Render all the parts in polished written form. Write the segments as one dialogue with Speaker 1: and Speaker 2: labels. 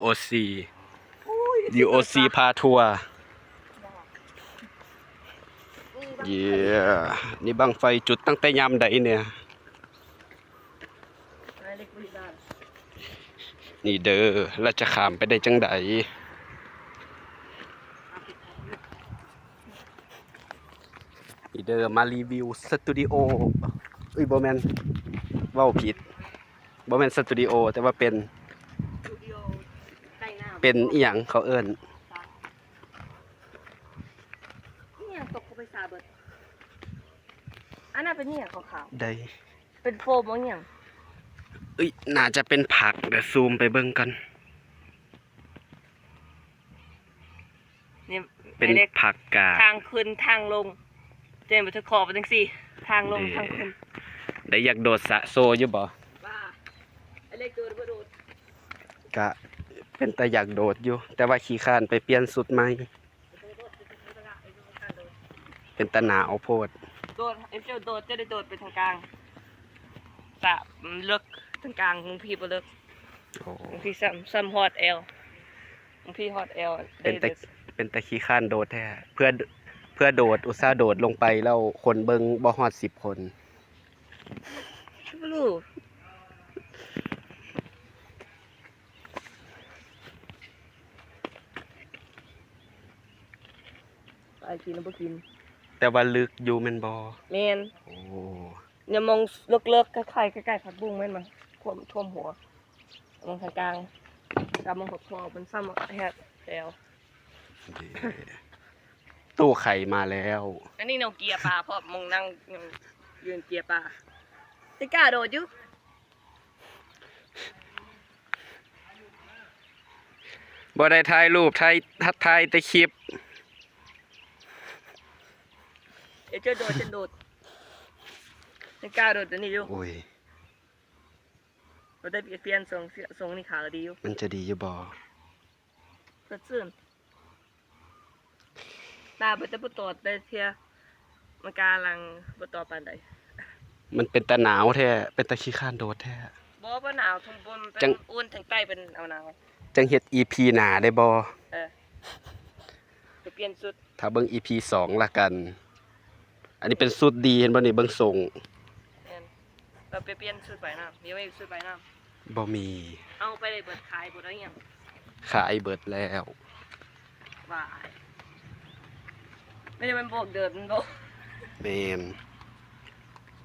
Speaker 1: โอซีDOC พาทัวร์เย้นี่บังไฟจุดตั้งแต่ยามใดเนี่ยนี่เด้อเราจะข้ามไปได้จังใดนี่เด้อมารีวิวสตูดิโอบ่แม่นเว้าผิดบ่แม่นสตูดิโอแต่ว่าเป็นอีหยังเขาเอิ้น
Speaker 2: นี่ยังตกเข้าไปซาเบิดอันนั้นเป็นนี่ยังขาว
Speaker 1: ได้
Speaker 2: ๆเป็นโฟมมั้งยัง
Speaker 1: น่าจะเป็นผักเดี๋ยวซูมไปเบิ่งกัน
Speaker 2: นี่
Speaker 1: เป็นผักกาด
Speaker 2: ทางขึ้นทางลงเจมส์จะขอไปจังสี่ทางลงทางขึ้น
Speaker 1: ได้อยากโดดสะโซอยู่บ่
Speaker 2: บ้าไอ้เล็กโดดบ่โดด
Speaker 1: กะเป็นแต่อยากโดดอยู่แต่ว่าขี้ข้านไปเปลี่ยนสุดใหม่เป็นตะหนาวโพด
Speaker 2: โดดเอ็มเจ้าโดดจะได้โดดไปทางกลางสะเลิกทางกลางบางพี่บ่เลิก
Speaker 1: โอ้
Speaker 2: บางพี่ซ้ำฮอตแอลบางพี่ฮอตแอล
Speaker 1: เป็นแต่ขี้ข้านโดดแท้เพื่อโดดอุตส่าห์โดดลงไปแล้วคนเบิ่งบ่ฮอด10 คน
Speaker 2: บ่รู้ไปกินแล้วบ่กิน
Speaker 1: แต่ว่าลึกอยู่แม่นบ่
Speaker 2: แม่น
Speaker 1: โอ้
Speaker 2: เนี่ยมองเลิกๆใกล้ๆใกล้ๆผักบุ้งแม่นมั้งท่วมหัวมองทางกลางกับมองหัวคอเป็นซ้ำแฮดแล้ว
Speaker 1: ตู้ไข่มาแล้ว
Speaker 2: อันนี้แนวเกียร์ปลาเพราะมองนั่งยืนเกียร์ปลาจะกล้าโดดอยู่
Speaker 1: บ่ได้ถ่ายรูปถ่ายแต่คลิป
Speaker 2: เดี๋ยวเจอโดดจะโดดจะกล้าโดดตัวนี้อยู่
Speaker 1: โอ้ย
Speaker 2: เราได้เปลี่ยนทรงนี่ขาก็ดีอยู่
Speaker 1: มันจะดีอยู่บ่
Speaker 2: สดชื่นตาบ่จะบ่ตอดได้เที่ยมันกำลังบ่ตอดปานใด
Speaker 1: มันเป็นตะหนาวแท้เป็นตะขี้ข้านโดดแท้
Speaker 2: บ่หนาวทั้งบนเป็
Speaker 1: จั
Speaker 2: น
Speaker 1: ง
Speaker 2: อุ่นทั้งใต้เป็นหนาว
Speaker 1: จังเฮ็ด EP หน้าได้บ่
Speaker 2: จะเปลี่ยนสุด
Speaker 1: ถ้าเบิ่ง EP 2ละกัน อันนี้เป็นสุดดีเห็นบ่นี่เบิ่งทรง
Speaker 2: แม่นเราไปเปลี่ยนชุดใบน้ำมีไว้ชุดใบน้
Speaker 1: บ่มี
Speaker 2: ำเอาไปเลยเปิดขายบ่ได้หยัง
Speaker 1: ขายเบิดแล้ว
Speaker 2: ว่าไม่ได้มันโบกเดินมันโบก
Speaker 1: แม่น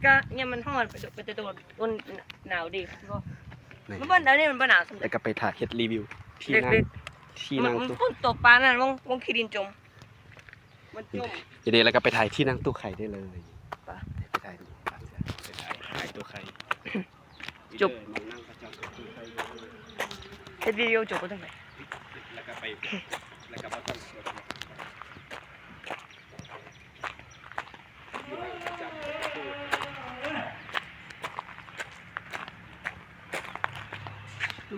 Speaker 2: ก็เนี่ยมันฮ้อนไปจะโดดอุ่นหนาวดีบ่
Speaker 1: นี่
Speaker 2: มันบ่หนาวนี่มันบ่หนาวสำ
Speaker 1: แล้วก็ไปถ่ายเฮ็ดรีวิวที่
Speaker 2: เด็
Speaker 1: นั่ง
Speaker 2: ก
Speaker 1: ที่
Speaker 2: ๆมั
Speaker 1: นั่
Speaker 2: น
Speaker 1: งตู้
Speaker 2: พุ่นตกปลานั่นวงขี้ดินจมมันจม
Speaker 1: ทีนี้แล้วก็ไปถ่ายที่นั่งตู้ไข่ได้เลย
Speaker 2: ไป
Speaker 1: ไปถ่ายดูไปถ่ายตู้ไข่
Speaker 2: จบ
Speaker 1: มองนั่งกระจกตู้ไข่
Speaker 2: เฮ็ดวิดีโอจบบ่จังได๋
Speaker 1: แล้วก็ไปแล้วก็บ่ต้องเสียเวลาอยู่นั่งประจำตู้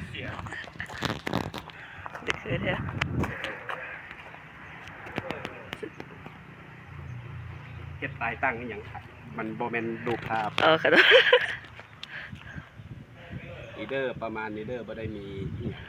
Speaker 1: เสีย
Speaker 2: เด็กคือแท้
Speaker 1: เฮ็ดตายตั้งอหย่างครับมันบ่แม่นรูปภาพ
Speaker 2: ขอโทษ
Speaker 1: อีเดอร์ประมาณนี้เด้อบ่ได้มีอิหยัง